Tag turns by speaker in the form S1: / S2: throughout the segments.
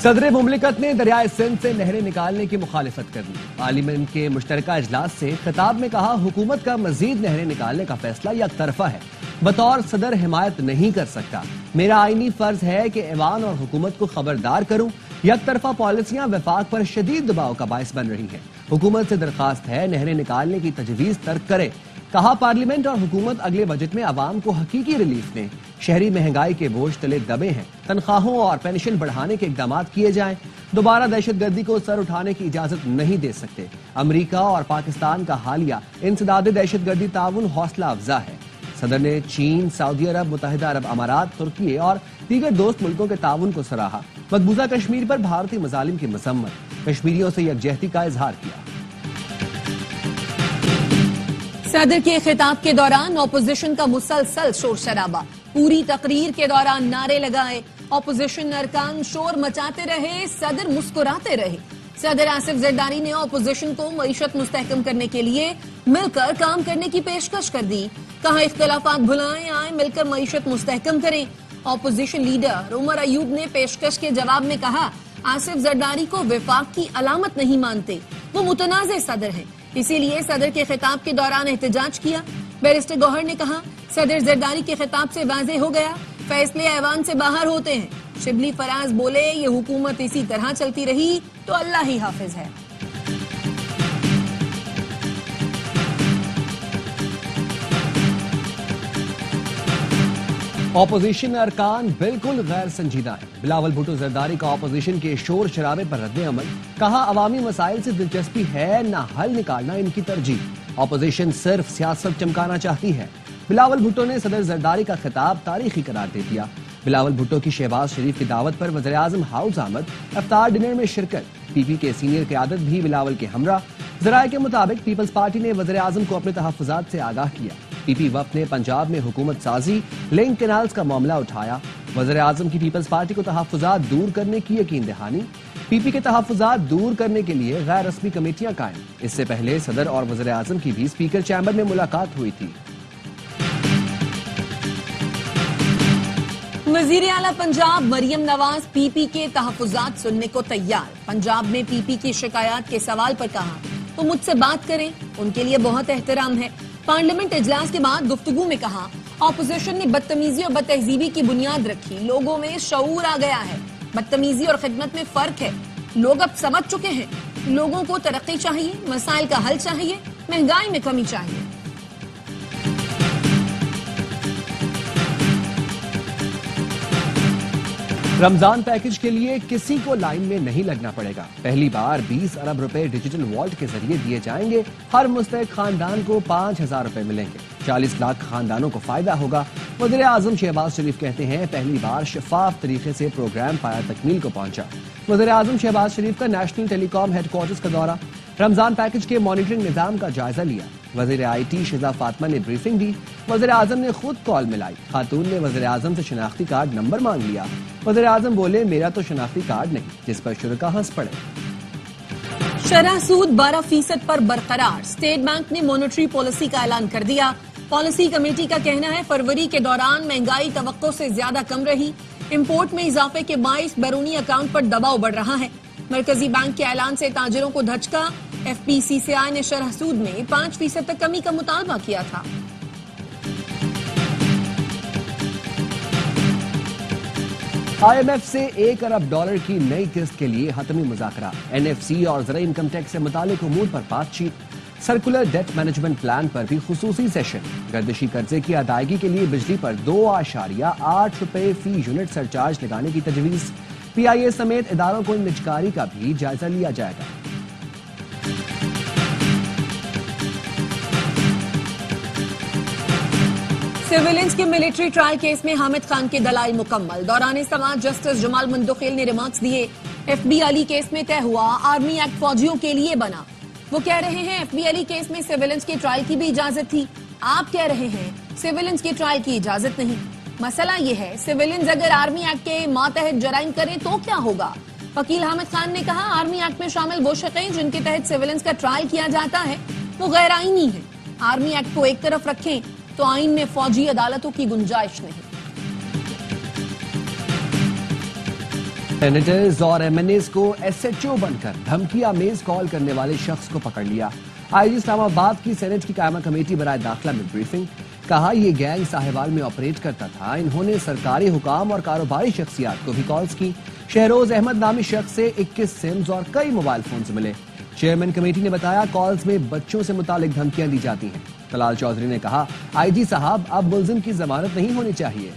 S1: صدر مملکت نے دریائے سندھ سے نہریں نکالنے کی مخالفت کر دی۔ پارلیمنٹ کے مشترکہ اجلاس سے خطاب میں کہا حکومت کا مزید نہریں نکالنے کا فیصلہ یک طرفہ ہے، بطور صدر حمایت نہیں کر سکتا۔ میرا آئینی فرض ہے کہ ایوان اور حکومت کو خبردار کروں۔ یک طرفہ پالیسیاں وفاق پر شدید دباؤ کا باعث بن رہی ہیں۔ حکومت سے درخواست ہے نہریں نکالنے کی تجویز ترک کرے۔ کہا پارلیمنٹ اور حکومت اگلے بجٹ میں عوام کو حقیقی ریلیف دیں۔ شہری مہنگائی کے بوجھ تلے دبے ہیں، تنخواہوں اور پینشن بڑھانے کے اقدامات کیے جائیں۔ دوبارہ دہشت گردی کو سر اٹھانے کی اجازت نہیں دے سکتے۔ امریکہ اور پاکستان کا حالیہ انسداد دہشت گردی تعاون حوصلہ افزا ہے۔ صدر نے چین، سعودی عرب، متحدہ عرب امارات، ترکی اور دیگر دوست ملکوں کے تعاون کو سراہا۔ مقبوضہ کشمیر پر بھارتی مظالم کی مذمت، کشمیریوں سے یکجہتی کا اظہار کیا۔
S2: صدر کے خطاب کے دوران اپوزیشن کا مسلسل شور شرابہ، پوری تقریر کے دوران نعرے لگائے، اپوزیشن ارکان شور مچاتے رہے، صدر مسکراتے رہے۔ صدر آصف زرداری نے اپوزیشن کو معیشت مستحکم کرنے کے لیے مل کر کام کرنے کی پیشکش کر دی۔ کہا اختلافات بھلائیں، آئیں مل کر معیشت مستحکم کریں۔ اپوزیشن لیڈر عمر ایوب نے پیشکش کے جواب میں کہا آصف زرداری کو وفاق کی علامت نہیں مانتے، وہ متنازع صدر ہیں، اسی لیے صدر کے خطاب کے دوران احتجاج کیا۔ بیرسٹر گوہر نے کہا صدر زرداری کے خطاب سے واضح ہو گیا فیصلے ایوان سے باہر ہوتے ہیں۔ شبلی فراز بولے یہ حکومت اسی طرح چلتی رہی تو اللہ ہی حافظ ہے۔
S1: اپوزیشن ارکان بالکل غیر سنجیدہ ہیں۔ بلاول بھٹو زرداری کا اپوزیشن کے شور شرابے پر رد عمل، کہا عوامی مسائل سے دلچسپی ہے نہ حل نکالنا ان کی ترجیح، اپوزیشن صرف سیاست چمکانا چاہتی ہے۔ بلاول بھٹو نے صدر زرداری کا خطاب تاریخی قرار دے دیا۔ بلاول بھٹو کی شہباز شریف کی دعوت پر وزیراعظم ہاؤس آمد، افطار ڈنر میں شرکت، پی پی کے سینئر قیادت بھی بلاول کے ہمراہ۔ ذرائع کے مطابق پیپلز پارٹی نے وزیراعظم کو اپنے تحفظات سے آگاہ کیا۔ پی پی وفد نے پنجاب میں حکومت سازی، لنک کینالز کا معاملہ اٹھایا۔ وزیراعظم کی پیپلز پارٹی کو تحفظات دور کرنے کی یقین دہانی۔ پی پی کے تحفظات دور کرنے کے لیے غیر رسمی کمیٹیاں قائم۔ اس سے پہلے صدر اور وزیراعظم کی بھی اسپیکر چیمبر میں ملاقات ہوئی تھی۔
S2: وزیر اعلیٰ پنجاب مریم نواز پی پی کے تحفظات سننے کو تیار۔ پنجاب میں پی پی کی شکایات کے سوال پر کہا وہ مجھ سے بات کریں، ان کے لیے بہت احترام ہے۔ پارلیمنٹ اجلاس کے بعد گفتگو میں کہا اپوزیشن نے بدتمیزی اور بد تہذیبی کی بنیاد رکھی، لوگوں میں شعور آ گیا ہے۔ بدتمیزی اور خدمت میں فرق ہے، لوگ اب سمجھ چکے ہیں۔ لوگوں کو ترقی چاہیے، مسائل کا حل چاہیے، مہنگائی میں کمی چاہیے۔
S1: رمضان پیکج کے لیے کسی کو لائن میں نہیں لگنا پڑے گا۔ پہلی بار 20 ارب روپے ڈیجیٹل والٹ کے ذریعے دیے جائیں گے۔ ہر مستحق خاندان کو 5,000 روپے ملیں گے۔ 40 لاکھ خاندانوں کو فائدہ ہوگا۔ وزیر اعظم شہباز شریف کہتے ہیں پہلی بار شفاف طریقے سے پروگرام پایا تکمیل کو پہنچا۔ وزیر اعظم شہباز شریف کا نیشنل ٹیلی کام ہیڈ کوارٹرز کا دورہ، رمضان پیکج کے مانیٹرنگ نظام کا جائزہ لیا۔ وزیر آئی ٹی شہزاد فاطمہ نے بریفنگ دی۔ وزیر اعظم نے خود کال ملائی۔ خاتون نے وزیر اعظم سے شناختی کارڈ نمبر مانگ لیا۔ وزیر اعظم بولے میرا تو شناختی کارڈ نہیں، جس پر شرکا ہنس پڑے۔
S2: شرح سود 12% پر برقرار، اسٹیٹ بینک نے مانیٹری پالیسی کا اعلان کر دیا۔ پالیسی کمیٹی کا کہنا ہے فروری کے دوران مہنگائی توقع سے زیادہ کم رہی، امپورٹ میں اضافے کے باعث بیرونی اکاؤنٹ پر دباؤ بڑھ رہا ہے۔ مرکزی بینک کے اعلان سے تاجروں کو دھچکا، ایف پی سی سی آئی نے شرح سود میں 5% تک کمی کا مطالبہ کیا تھا۔
S1: آئی ایم ایف سے $1 ارب کی نئی قسط کے لیے حتمی مذاکرہ، این ایف سی اور زرعی انکم ٹیکس سے متعلق امور پر بات چیت، سرکولر ڈیٹ مینجمنٹ پلان پر بھی خصوصی سیشن، گردشی قرضے کی ادائیگی کے لیے بجلی پر 2.8 روپے فی یونٹ سرچارج لگانے کی تجویز، پی آئی اے سمیت اداروں کو نجکاری کا بھی جائزہ لیا جائے گا۔
S2: سیولنز کے ملٹری ٹرائل کیس میں حامد خان کے دلائل مکمل، دوران سماعت جسٹس جمال مندخیل نے ریمارکس دیے۔ ایف بی علی کیس میں طے ہوا آرمی ایکٹ فوجیوں کے لیے بنا۔ وہ کہہ رہے ہیں ایف بی علی کیس میں سیولنز کے ٹرائل کی بھی اجازت تھی، آپ کہہ رہے ہیں سیولنز کے ٹرائل کی اجازت نہیں۔ مسئلہ یہ ہے سیولنز اگر آرمی ایکٹ کے ماتحت جرائم کریں تو کیا ہوگا؟ وکیل حامد خان نے کہا آرمی ایکٹ میں شامل وہ شقیں جن کے تحت سیولنز کا ٹرائل کیا جاتا ہے وہ غیر آئینی ہیں۔ آرمی ایکٹ کو ایک طرف رکھیں تو آئین میں فوجی عدالتوں کی گنجائش نہیں۔
S1: سینیٹرز اور MNAs کو SHO بن کر دھمکی آمیز کال کرنے والے شخص کو پکڑ لیا۔ IG اسلام آباد کی سینٹ کی قائمہ کمیٹی برائے داخلہ میں بریفنگ، کہا یہ گینگ ساہیوال میں آپریٹ کرتا تھا، انہوں نے سرکاری حکام اور کاروباری شخصیات کو بھی کالز کی۔ شہروز احمد نامی شخص سے 21 سمز اور کئی موبائل فونز ملے۔ چیئرمین کمیٹی نے بتایا کالز میں بچوں سے متعلق دھمکیاں دی جاتی ہیں۔ طلال چودھری نے کہا IG صاحب اب ملزم کی ضمانت نہیں ہونی چاہیے۔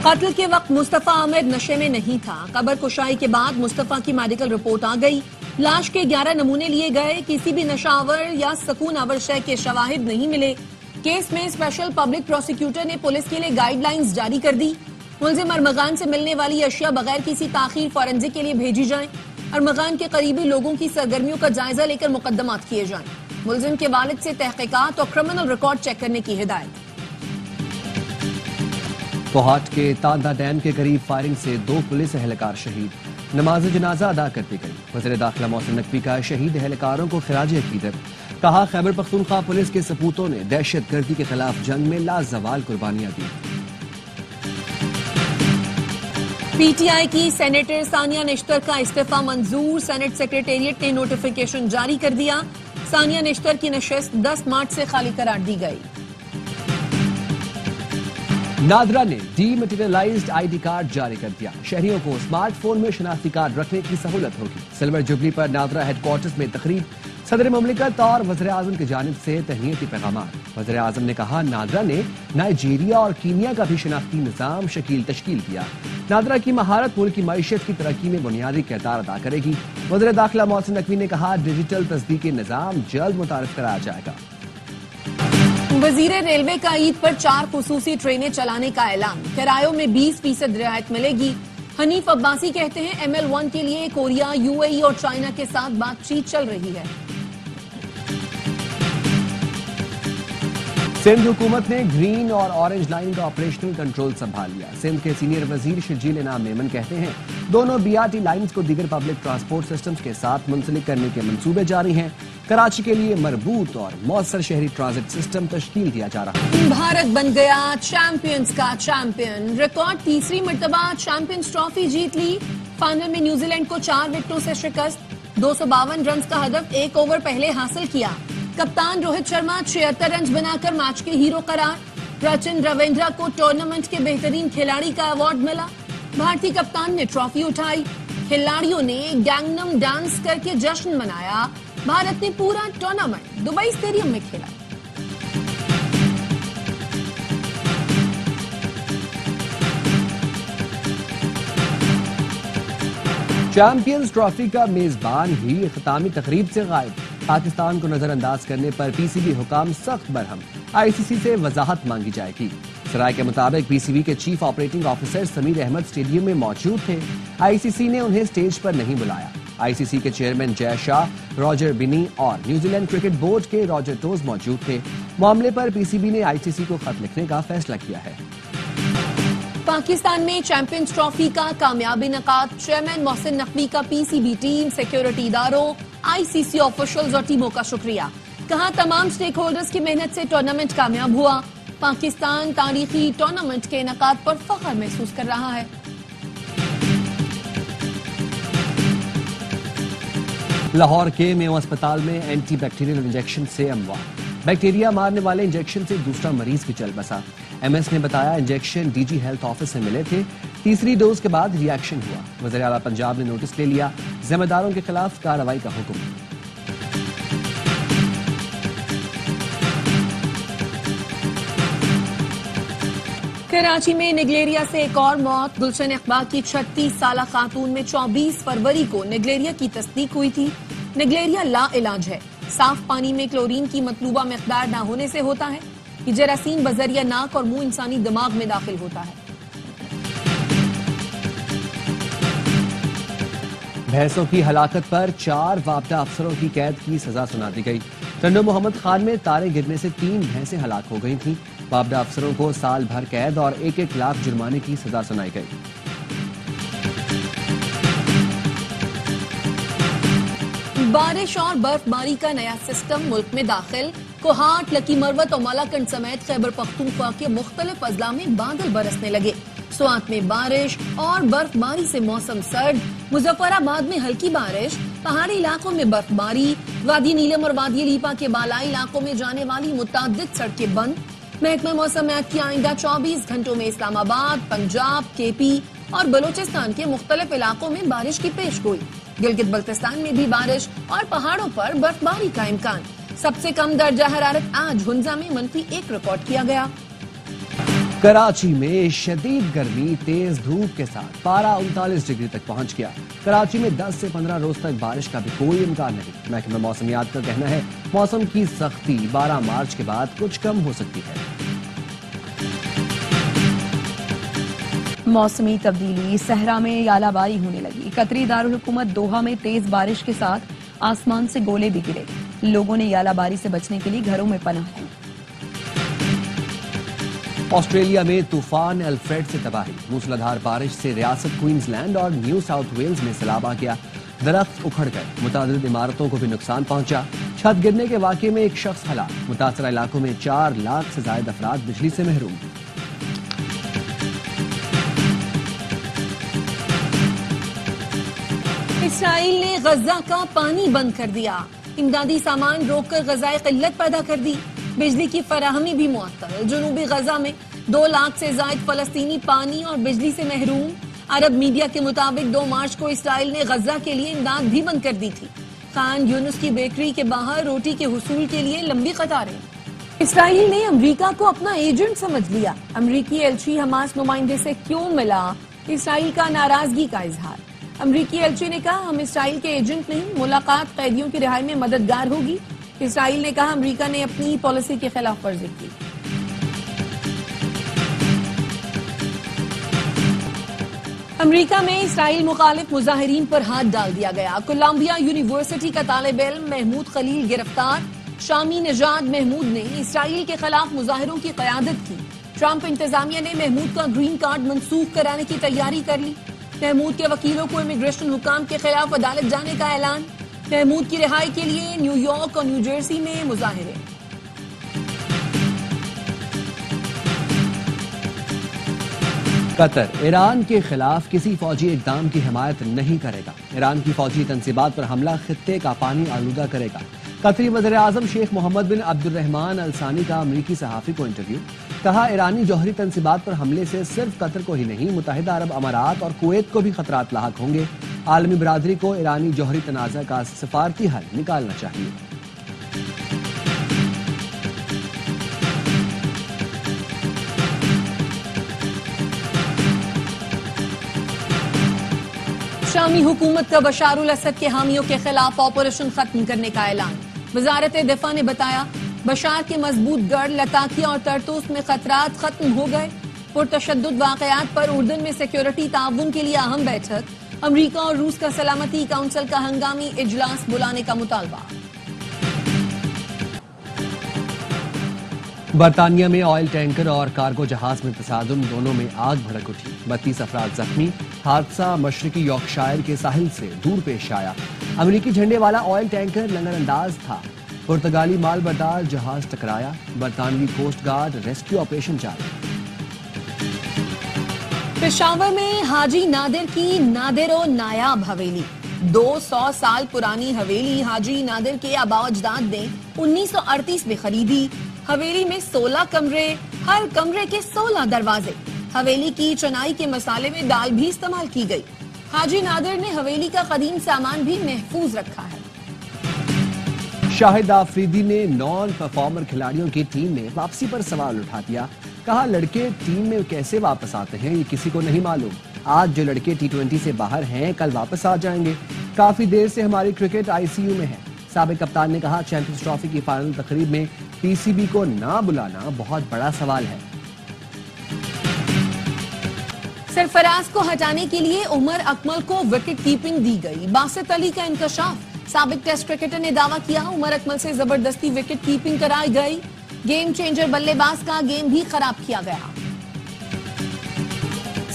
S2: قتل کے وقت مصطفیٰ عامر نشے میں نہیں تھا، قبر کشائی کے بعد مصطفیٰ کی میڈیکل رپورٹ آ گئی، لاش کے 11 نمونے لیے گئے، کسی بھی نشہ آور یا سکون آور شے کے شواہد نہیں ملے۔ کیس میں اسپیشل پبلک پروسیکیوٹر نے پولیس کے لیے گائیڈ لائنز جاری کر دی، ملزم ارمغان سے ملنے والی اشیاء بغیر کسی تاخیر فورنزک کے لیے بھیجی جائیں، ارمغان کے قریبی لوگوں کی سرگرمیوں کا جائزہ لے کر مقدمات کیے جائیں، ملزم کے والد سے تحقیقات اور کرمنل ریکارڈ چیک کرنے کی ہدایت۔
S1: کوہاٹ کے تاندا ڈیم کے قریب فائرنگ سے 2 پولیس اہلکار شہید، نماز جنازہ ادا کرتی گئی۔ وزیر داخلہ محسن نقوی کا شہید اہلکاروں کو خراج عقیدت، کہا خیبر پختونخوا پولیس کے سپوتوں نے دہشت گردی کے خلاف جنگ میں لازوال قربانیاں دی۔
S2: PTI کی سینیٹر ثانیہ نشتر کا استعفی منظور، سینٹ سیکریٹریٹ نے نوٹیفیکیشن جاری کر دیا، ثانیہ نشتر کی نشست 10 مارچ سے خالی قرار دی گئی۔
S1: نادرا نے ڈی میٹیریلائزڈ ID کارڈ جاری کر دیا، شہریوں کو اسمارٹ فون میں شناختی کارڈ رکھنے کی سہولت ہوگی۔ سلور جوبلی پر نادرا ہیڈ کوارٹرز میں تقریب، صدر مملکت اور وزیر اعظم کی جانب سے تہنیتی پیغامات۔ وزیر اعظم نے کہا نادرا نے نائجیریا اور کینیا کا بھی شناختی نظام تشکیل کیا۔ نادرا کی مہارت ملک کی معیشت کی ترقی میں بنیادی کردار ادا کرے گی۔ وزیر داخلہ محسن نقوی نے کہا ڈیجیٹل تصدیقی نظام جلد متعارف کرایا جائے گا۔
S2: وزیر ریلوے کا عید پر 4 خصوصی ٹرینیں چلانے کا اعلان، کرایوں میں 20% رعایت ملے گی۔ حنیف عباسی کہتے ہیں ML1 کے لیے کوریا، UAE اور چائنا کے ساتھ بات چیت چل رہی ہے۔
S1: سندھ حکومت نے گرین اور اورنج لائن کا آپریشنل کنٹرول سنبھال لیا۔ سندھ کے سینئر وزیر شرجیل انعام میمن کہتے ہیں دونوں BRT لائنز کو دیگر پبلک ٹرانسپورٹ سسٹمز کے ساتھ منسلک کرنے کے منصوبے جاری ہیں۔ کراچی کے لیے مربوط اور مؤثر شہری ٹرانزٹ سسٹم تشکیل دیا جا رہا ہے۔
S2: بھارت بن گیا چیمپئنز کا چیمپئن، ریکارڈ تیسری مرتبہ چیمپئنز ٹرافی جیت لی۔ فائنل میں نیوزی لینڈ کو 4 وکٹوں سے شکست، 252 رنز کا ہدف 1 اوور پہلے حاصل کیا۔ کپتان روہت شرما 76 رنز بنا کر میچ کے ہیرو قرار۔ رچن رویندرا کو ٹورنامنٹ کے بہترین کھلاڑی کا ایوارڈ ملا۔ بھارتی کپتان نے ٹرافی اٹھائی، کھلاڑیوں نے گینگنم ڈانس کر کے جشن منایا۔ بھارت نے پورا ٹورنامنٹ دبئی اسٹیڈیم میں کھیلا۔
S1: چیمپئنز ٹرافی کا میزبان ہی اختتامی تقریب سے غائب، پاکستان کو نظر انداز کرنے پر PCB حکام سخت برہم، ICC سے وضاحت مانگی جائے گی۔ سرائے کے مطابق PCB کے chief operating officer Sameer Ahmed stadium میں موجود تھے، ICC نے انہیں اسٹیج پر نہیں بلایا۔ ICC کے چیئرمین جے شاہ، راجر بنی اور نیوزی لینڈ کرکٹ بورڈ کے راجر ٹوز موجود تھے۔ معاملے پر PCB نے ICC کو خط لکھنے کا فیصلہ کیا ہے۔
S2: پاکستان میں چیمپئنز ٹرافی کا کامیاب انعقاد، چیئرمین محسن نقوی کا PCB ٹیم، سیکیورٹی اداروں، ICC آفیشلز اور ٹیموں کا شکریہ، کہا تمام سٹیک ہولڈرز کی محنت سے ٹورنامنٹ کامیاب ہوا۔ پاکستان تاریخی ٹورنامنٹ کے انعقاد پر فخر محسوس کر رہا ہے۔
S1: لاہور کے میو اسپتال میں اینٹی بیکٹیریل انجیکشن سے اموات، بیکٹیریا مارنے والے انجیکشن سے دوسرا مریض بھی چل بسا۔ MS نے بتایا انجیکشن DG ہیلتھ آفس سے ملے تھے، تیسری ڈوز کے بعد ری ایکشن ہوا۔ وزیر اعلیٰ پنجاب نے نوٹس لے لیا، ذمہ داروں کے خلاف کارروائی کا حکم۔
S2: کراچی میں نگلیریا سے ایک اور موت، گلشن اقبال کی 36 سالہ خاتون میں 24 فروری کو نگلیریا کی تصدیق ہوئی تھی۔ نگلیریا لا علاج ہے، صاف پانی میں کلورین کی مطلوبہ مقدار نہ ہونے سے ہوتا ہے۔ یہ جراثیم بذریعہ ناک اور منہ انسانی دماغ میں داخل ہوتا ہے۔
S1: بھینسوں کی ہلاکت پر 4 وابدہ افسروں کی قید کی سزا سنا دی گئی۔ ٹنڈو محمد خان میں تارے گرنے سے 3 بھینسیں ہلاک ہو گئی تھیں۔ وابدہ افسروں کو سال بھر قید اور 1-1 لاکھ جرمانے کی سزا سنائی گئی۔
S2: بارش اور برف باری کا نیا سسٹم ملک میں داخل، کوہاٹ، لکی مروت اور مالاکنڈ سمیت خیبر پختونخوا کے مختلف اضلاع میں بادل برسنے لگے۔ سوات میں بارش اور برف باری سے موسم سرد، مظفر آباد میں ہلکی بارش، پہاڑی علاقوں میں برف باری، وادی نیلم اور وادی لیپا کے بالائی علاقوں میں جانے والی متعدد سڑکیں بند۔ محکمہ موسمیات کی آئندہ 24 گھنٹوں میں اسلام آباد، پنجاب، کے پی اور بلوچستان کے مختلف علاقوں میں بارش کی پیش گوئی۔ گلگت بلتستان میں بھی بارش اور پہاڑوں پر برف باری کا امکان۔ سب سے کم درجہ حرارت آج ہنزا میں -1 ریکارڈ کیا گیا۔
S1: کراچی میں شدید گرمی، تیز دھوپ کے ساتھ پارہ 39 ڈگری تک پہنچ گیا۔ کراچی میں 10 سے 15 روز تک بارش کا بھی کوئی امکان نہیں۔ محکمہ موسمیات کا کہنا ہے موسم کی سختی 12 مارچ کے بعد کچھ کم ہو سکتی ہے۔
S3: موسمی تبدیلی، صحرا میں یالہ باری ہونے لگی۔ قطری دارالحکومت دوحہ میں تیز بارش کے ساتھ آسمان سے گولے بھی گرے۔ لوگوں نے یالہ باری سے بچنے کے لیے گھروں میں پناہ لی۔
S1: آسٹریلیا میں طوفان الفریڈ سے تباہی، موسلادھار بارش سے ریاست کوئنز لینڈ اور نیو ساؤتھ ویلز میں سیلاب آ گیا۔ درخت اکھڑ گئے، متعدد عمارتوں کو بھی نقصان پہنچا۔ چھت گرنے کے واقعے میں ایک شخص ہلاک، متاثرہ علاقوں میں 4 لاکھ سے زائد افراد بجلی سے محروم۔
S2: اسرائیل نے غزہ کا پانی بند کر دیا، امدادی سامان روک کر غذائی قلت پیدا کر دی، بجلی کی فراہمی بھی معطل۔ جنوبی غزہ میں 2 لاکھ سے زائد فلسطینی پانی اور بجلی سے محروم۔ عرب میڈیا کے مطابق 2 مارچ کو اسرائیل نے غزہ کے لیے امداد بھی بند کر دی تھی۔ خان یونس کی بیکری کے باہر روٹی کے حصول کے لیے لمبی قطاریں۔ اسرائیل نے امریکہ کو اپنا ایجنٹ سمجھ لیا، امریکی ایلچی حماس نمائندے سے کیوں ملا؟ اسرائیل کا ناراضگی کا اظہار۔ امریکی ایلچی نے کہا ہم اسرائیل کے ایجنٹ نہیں، ملاقات قیدیوں کی رہائی میں مددگار ہوگی۔ اسرائیل نے کہا امریکہ نے اپنی پالیسی کی خلاف ورزی کی۔ امریکہ میں اسرائیل مخالف مظاہرین پر ہاتھ ڈال دیا گیا۔ کولمبیا یونیورسٹی کا طالب علم محمود خلیل گرفتار۔ شامی نژاد محمود نے اسرائیل کے خلاف مظاہروں کی قیادت کی۔ ٹرمپ انتظامیہ نے محمود کا گرین کارڈ منسوخ کرانے کی تیاری کر لی۔ محمود کے وکیلوں کو امیگریشن حکام کے خلاف عدالت جانے کا اعلان۔ محمود کی رہائی کے لیے نیو یارک اور نیو جرسی میں مظاہرے۔
S1: قطر ایران کے خلاف کسی فوجی اقدام کی حمایت نہیں کرے گا۔ ایران کی فوجی تنصیبات پر حملہ خطے کا پانی آلودہ کرے گا۔ قطری وزیر اعظم شیخ محمد بن عبد الرحمن الثانی کا امریکی صحافی کو انٹرویو۔ کہا ایرانی جوہری تنصیبات پر حملے سے صرف قطر کو ہی نہیں، متحدہ عرب امارات اور کویت کو بھی خطرات لاحق ہوں گے۔ عالمی برادری کو ایرانی جوہری تنازع کا سفارتی حل نکالنا چاہیے۔
S2: شامی حکومت کا بشار الاسد کے حامیوں کے خلاف آپریشن ختم کرنے کا اعلان۔ وزارت دفاع نے بتایا بشار کے مضبوط گڑھ لتاکیہ اور ترتوس میں خطرات ختم ہو گئے۔ پرتشدد واقعات پر اردن میں سیکیورٹی تعاون کے لیے اہم بیٹھک۔ امریکہ اور روس کا سلامتی کونسل کا ہنگامی اجلاس بلانے کا مطالبہ۔
S1: برطانیہ میں آئل ٹینکر اور کارگو جہاز میں تصادم، دونوں میں آگ بھڑک اٹھی، 32 افراد زخمی۔ حادثہ مشرقی یارکشائر کے ساحل سے دور پیش آیا۔ امریکی جھنڈے والا آئل ٹینکر لنگر انداز تھا، پرتگالی مال بردار جہاز ٹکرایا۔ برطانوی کوسٹ گارڈ ریسکیو آپریشن جاری۔
S2: پشاور میں حاجی نادر کی نادر و نایاب حویلی۔ 200 سال پرانی حویلی حاجی نادر کے آباء و اجداد نے 1938 میں خریدی۔ حویلی میں 16 کمرے، ہر کمرے کے 16 دروازے۔ حویلی کی چنائی کے مسالے میں دال بھی استعمال کی گئی۔ حاجی نادر نے حویلی کا قدیم سامان بھی محفوظ رکھا ہے۔
S1: شاہد آفریدی نے نان پرفارمر کھلاڑیوں کی ٹیم میں واپسی پر سوال اٹھا دیا۔ کہا لڑکے ٹیم میں کیسے واپس آتے ہیں یہ کسی کو نہیں معلوم۔ آج جو لڑکے T20 سے باہر ہیں کل واپس آ جائیں گے۔ کافی دیر سے ہماری کرکٹ ICU میں ہے۔ سابق کپتان نے کہا چیمپئنز ٹرافی کی فائنل تقریب میں PCB کو نہ بلانا بہت بڑا سوال ہے۔
S2: سرفراز کو ہٹانے کے لیے عمر اکمل کو وکٹ کیپنگ دی گئی۔ باسط علی کا انکشاف۔ سابق ٹیسٹ کرکٹر نے دعویٰ کیا عمر اکمل سے زبردستی وکٹ کیپنگ کرائی گئی۔ گیم چینجر بلے باز کا گیم بھی خراب کیا گیا۔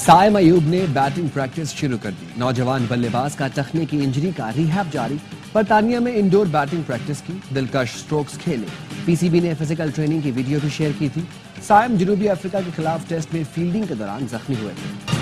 S1: سائم ایوب نے بیٹنگ پریکٹس شروع کر دی۔ نوجوان بلے باز کا ٹخنے کی انجری کا ریہیب جاری۔ برطانیہ میں انڈور بیٹنگ پریکٹس کی، دلکش سٹروکس کھیلے۔ پی سی بی نے فزیکل ٹریننگ کی ویڈیو بھی شیئر کی تھی۔ سائم جنوبی افریقہ کے خلاف ٹیسٹ میں فیلڈنگ کے دوران زخمی ہوئے تھے۔